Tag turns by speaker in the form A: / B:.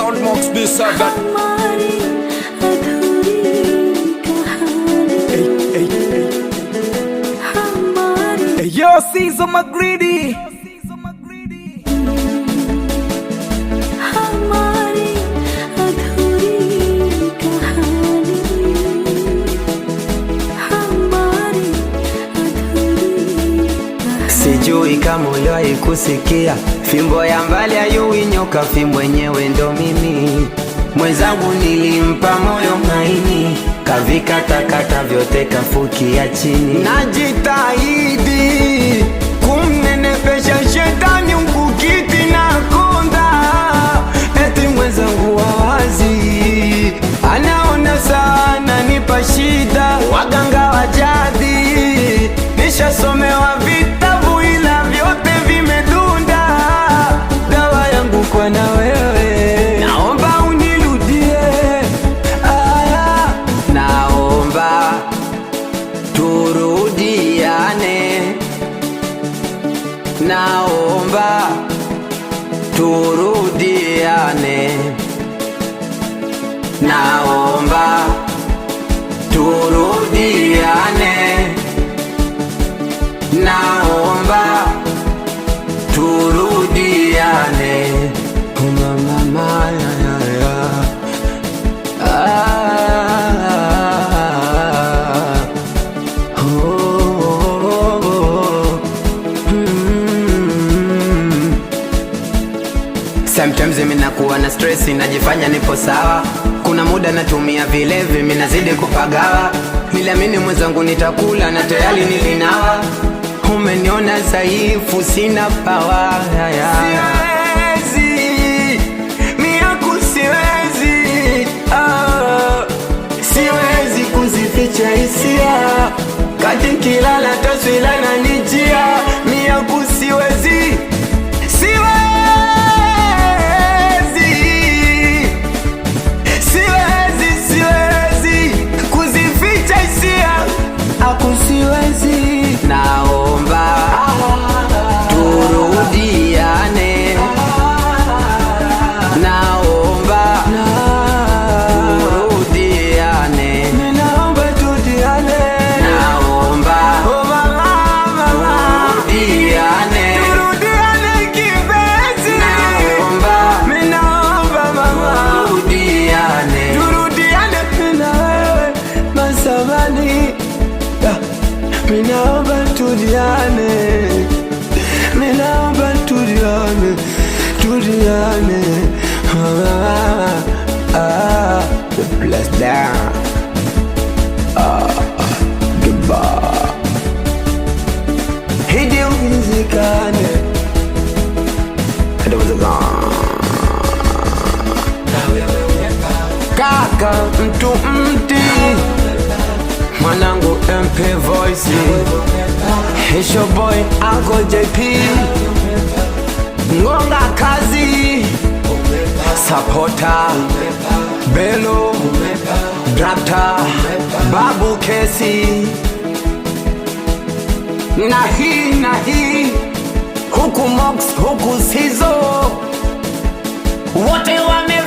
A: sound Mox B7. Hey, yo, Caesar McGreedy.
B: Sijui kama uliwahi kusikia fimbo ya mbali hayui nyoka, fimbo yenyewe ndo mimi. Mwenzangu nilimpa moyo maini, kavikatakata vyote kafukia chini. Najitahidi kumnenepesha shetani mkukiti na konda, eti mwenzangu wawazi anaona sana nipa shida. Waganga wa jadi nishasomewa vitabu ila vyote vimedunda. Dawa yangu kwa na wewe, naomba unirudie. Naomba turudiane, naomba turudiane, naomba turudiane, naomba turudiane. Mama, ya, ya, ya. Oh, oh, oh. Sometimes mimi nakuwa na stress, najifanya nipo sawa. Kuna muda natumia vilevi, mimi nazidi kupagawa. Niliamini mwenzangu nitakula na tayari nilinawa. Umeniona dhaifu, sina power. Siwezi, miaku siwezi. Siwezi kuzificha hisia, kati kilala taswila na nijia. Miaku siwezi, siwezi, siwezi, siwezi kuzificha hisia, aku siwezi. Naomba turudiane, naomba turudiane, naomba turudiane, naomba turudiane, turudiane kipenzi, naomba turudiane, turudiane na wewe masamani. Minaomba turudiane, minaomba turudiane, turudiane. The blessed down. Goodbye. Hidi uwezekane, hidi uwezekane. Kaka mtu mti, mwanangu MP Voice, it's your boy Uncle JP, Ngonga Kazi, Supporter, Bello, Drapta, Babu Kesi. Na hii huku Mox, huku Sizo, wote wame